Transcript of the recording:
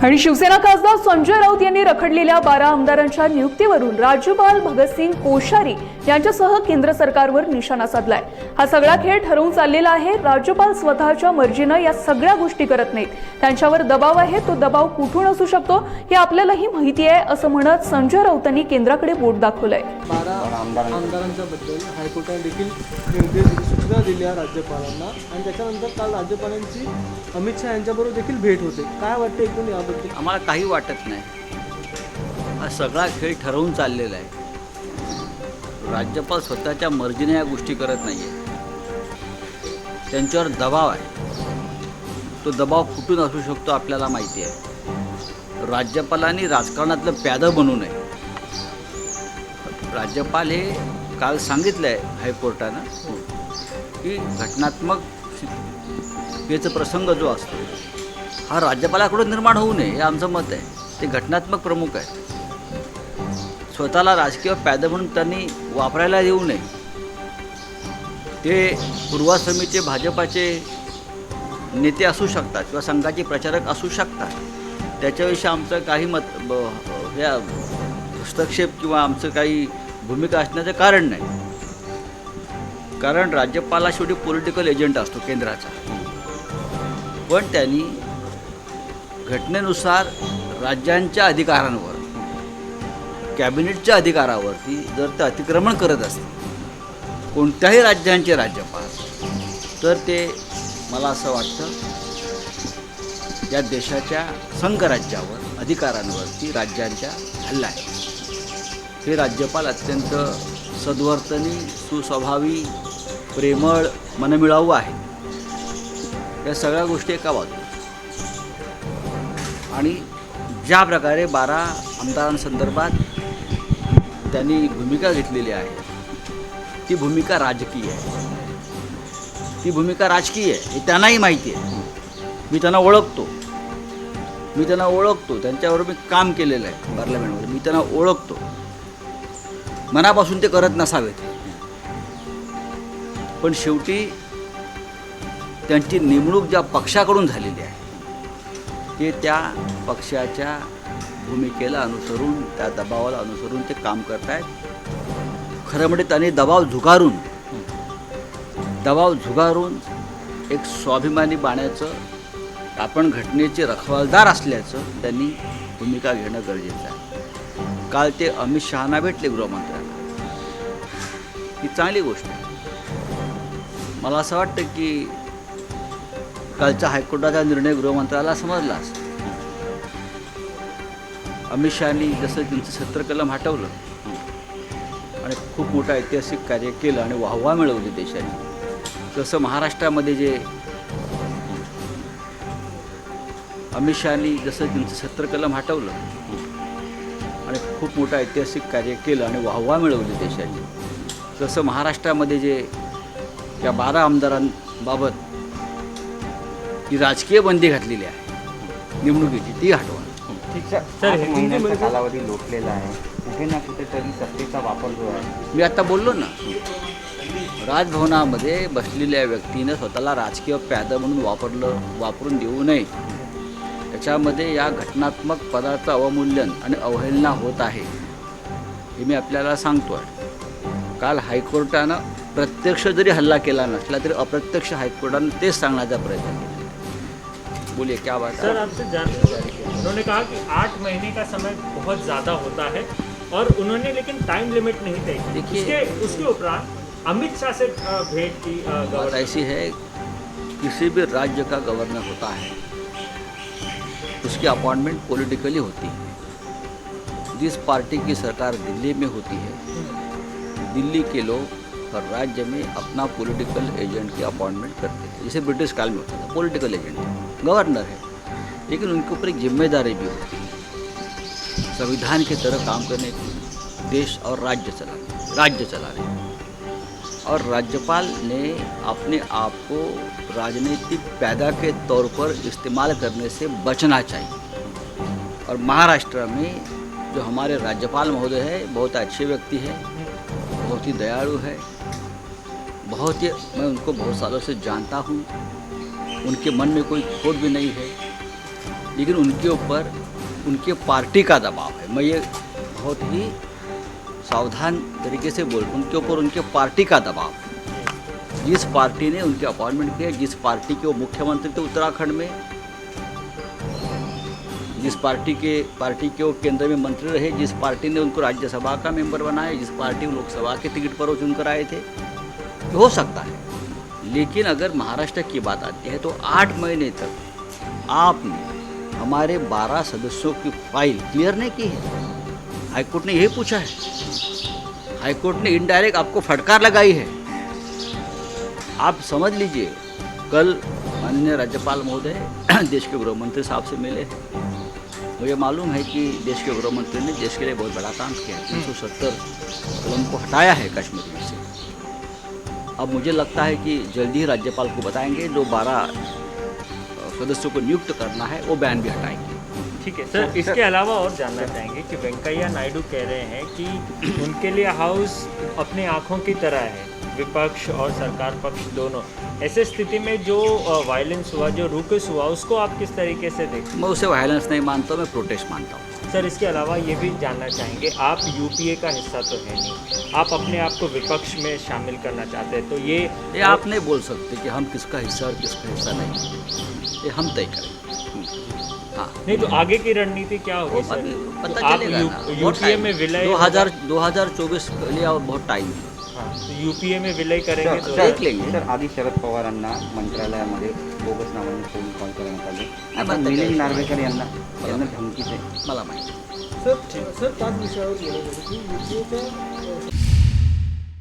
आणि शिवसेना खासदार संजय राऊत यांनी रखडलेल्या 12 आमदारांच्या नियुक्तीवरून राज्यपाल भगतसिंग कोश्यारी यांच्यासह केंद्र सरकारवर निशाणा साधलाय। हा सगळा खेळ ठरवून चाललेला आहे। राज्यपाल स्वतःच्या मर्जीने या सगळ्या गोष्टी करत नाहीत, त्यांच्यावर दबाव आहे। तो दबाव कुठून असू शकतो हे आपल्यालाही माहिती आहे, असं म्हणत संजय राऊतांनी केंद्राकडे बोट दाखवलंय। 12 आमदारांच्या बद्दल हायकोर्टाने देखील निर्देश सूचना दिल्या राज्यपालांना आणि त्याच्यानंतर काल राज्यपालांची अमित शहा यांच्याबरोबर देखील भेट होते। काय वाटतं एकूण याबद्दल? आम्हाला काही वाटत नाही, हा सगळा खेळ ठरवून चाललेला आहे। राज्यपाल स्वतःच्या मर्जीने या गोष्टी करत नाही आहेत, त्यांच्यावर दबाव आहे। तो दबाव कुठून असू शकतो आपल्याला माहिती आहे। राज्यपालांनी राजकारणातलं प्यादं बनू नये। राज्यपाल हे काल सांगितलं आहे हायकोर्टानं की घटनात्मक याचा प्रसंग जो असतो हा राज्यपालाकडून निर्माण होऊ नये, हे आमचं मत आहे। ते घटनात्मक प्रमुख आहे, स्वतःला राजकीय प्यादं म्हणून त्यांनी वापरायला येऊ नये। ते पूर्वाश्रमीचे भाजपाचे नेते असू शकतात किंवा संघाचे प्रचारक असू शकतात, त्याच्याविषयी आमचं काही या हस्तक्षेप किंवा आमचं काही भूमिका असण्याचं कारण नाही। कारण राज्यपाला शेवटी पॉलिटिकल एजंट असतो केंद्राचा, पण त्यांनी घटनेनुसार राज्यांच्या अधिकारांवर, कॅबिनेटच्या अधिकारावरती जर ते अतिक्रमण करत असतील कोणत्याही राज्यांचे राज्यपाल, तर ते मला असं वाटतं या देशाच्या संघराज्यावर, अधिकारांवरती राज्यांच्या हल्ला आहे। हे राज्यपाल अत्यंत सद्वर्तनी, सुस्वभावी, प्रेमळ, मनमिळावू आहे। या सगळ्या गोष्टी एका बाजूला आणि ज्या प्रकारे 12 आमदारांसंदर्भात त्यांनी भूमिका घेतलेली आहे ती भूमिका राजकीय आहे। ती भूमिका राजकीय आहे हे त्यांनाही माहिती आहे। मी त्यांना ओळखतो, त्यांच्याबरोबर मी काम केलेलं आहे पार्लमेंटमध्ये, मी त्यांना ओळखतो। मनापासून ते करत नसावेत, पण शेवटी त्यांची नेमणूक ज्या पक्षाकडून झालेली आहे ते त्या पक्षाच्या भूमिकेला अनुसरून, त्या दबावाला अनुसरून ते काम करत आहेत। खरं म्हणजे त्यांनी दबाव झुगारून एक स्वाभिमानी बाण्याचं, आपण घटनेचे रखवालदार असल्याचं त्यांनी भूमिका घेणं गरजेचं आहे। काल ते अमित शहांना भेटले गृहमंत्र्यांना, ही चांगली गोष्ट आहे। मला असं वाटतं की कालच्या हायकोर्टाचा निर्णय गृहमंत्र्याला समजला असेल। अमित शहांनी जसं त्यांचं 70 कलम हटवलं आणि खूप मोठं ऐतिहासिक कार्य केलं आणि वाहवा मिळवली देशाने, तसं महाराष्ट्रामध्ये जे अमित शहांनी जसं त्यांचं 70 कलम हटवलं आणि खूप मोठं ऐतिहासिक कार्य केलं आणि वाहवा मिळवली देशाने, तसं महाराष्ट्रामध्ये जे या 12 आमदारांबाबत जी राजकीय बंदी घातलेली आहे निवडणुकीची, ती हटवा। कालावधी लोटलेला आहे, कुठे ना कुठेतरी सत्तेचा वापर जो आहे, मी आता बोललो ना, राजभवनामध्ये बसलेल्या व्यक्तीनं स्वतःला राजकीय प्यादं म्हणून वापरून देऊ नये। त्याच्यामध्ये या घटनात्मक पदाचं अवमूल्यन आणि अवहेलना होत आहे, हे मी आपल्याला सांगतो आहे। काल हायकोर्टानं प्रत्यक्ष जरी हल्ला केला नसला तरी अप्रत्यक्ष हाईकोर्टानं तेच सांगण्याचा प्रयत्न केला। बोलिए क्या बात है? सर, आपसे जानकारी उन्होंने कहा कि 8 महीने का समय बहुत ज़्यादा होता है और उन्होंने लेकिन टाइम लिमिट नहीं तय की। देखिए, उसके उपरांत अमित शाह से भेंट की। बात ऐसी है, किसी भी राज्य का गवर्नर होता है, उसकी अपॉइंटमेंट पॉलिटिकली होती है। जिस पार्टी की सरकार दिल्ली में होती है, दिल्ली के लोग हर राज्य में अपना पॉलिटिकल एजेंट की अपॉइंटमेंट करते हैं। जैसे ब्रिटिश काल में होता था, पॉलिटिकल एजेंट गवर्नर है, लेकिन उनके ऊपर एक जिम्मेदारी भी होती है, संविधान की तरह काम करने की, देश और राज्य चलाने। और राज्यपाल ने अपने आप को राजनीतिक प्यादा के तौर पर इस्तेमाल करने से बचना चाहिए। और महाराष्ट्र में जो हमारे राज्यपाल महोदय है, बहुत अच्छे व्यक्ति है, बहुत ही दयालु है, मैं उनको बहुत सालों से जानता हूँ, उनके मन में कोई खोट भी नहीं है। लेकिन उनके ऊपर उनके पार्टी का दबाव है। मैं ये बहुत ही सावधान तरीके से बोल, उनके ऊपर उनके पार्टी का दबाव है। जिस पार्टी ने उनके अपॉइंटमेंट किया, जिस पार्टी के वो मुख्यमंत्री थे उत्तराखंड में, जिस पार्टी के वो केंद्र में मंत्री रहे, जिस पार्टी ने उनको राज्यसभा का मेंबर बनाया, जिस पार्टी में लोकसभा के टिकट पर वो चुनकर आए थे, हो सकता है। लेकिन अगर महाराष्ट्र की बात आती है तो 8 महीने तक आपने हमारे 12 सदस्यों की फाइल क्लियर नहीं की है। हाईकोर्ट ने यही पूछा है। हाईकोर्ट ने इनडायरेक्ट आपको फटकार लगाई है। आप समझ लीजिए, कल माननीय राज्यपाल महोदय देश के गृह मंत्री साहब से मिले हैं। मुझे मालूम है कि देश के गृह मंत्री ने देश के लिए बहुत बड़ा काम किया है। 370 कलम को हटाया है कश्मीर में से। अब मुझे लगता है कि जल्दी ही राज्यपाल को बताएंगे, जो 12 सदस्यों को नियुक्त करना है वो बैन भी हटाएंगे। ठीक है सर, इसके अलावा और जानना चाहेंगे कि वेंकैया नायडू कह रहे हैं कि उनके लिए हाउस अपनी आंखों की तरह है, विपक्ष और सरकार पक्ष दोनों। ऐसे स्थिति में जो वायलेंस हुआ, जो रूकस हुआ, उसको आप किस तरीके से देखते हैं? मैं उसे वायलेंस नहीं मानता हूँ, मैं प्रोटेस्ट मानता हूँ। सर, इसके अलावा ये भी जानना चाहेंगे, आप यूपीए का हिस्सा तो है नहीं, आप अपने आप को विपक्ष में शामिल करना चाहते हैं, तो ये आप नहीं बोल सकते कि हम किसका हिस्सा और किसका हिस्सा नहीं, ये हम तय करेंगे। हाँ, नहीं तो आगे की रणनीति क्या होगी सर? अभी तो पता आप चलेगा ना। यूपीए में विलय 2024 के लिए और बहुत टाइम है। हाँ, तो यूपीए में विलय करेंगे तो देख लेंगे। सर, आधी शरद पवारांना मंत्रालयामध्ये बोगस नावाने फोन कॉल करण्यात आले। आता आता मिलिंद काय? नार्वेकर यांना धमकीचे मला माहिती. सर त्याच विषयावर बोलत होतो की युपीएच्या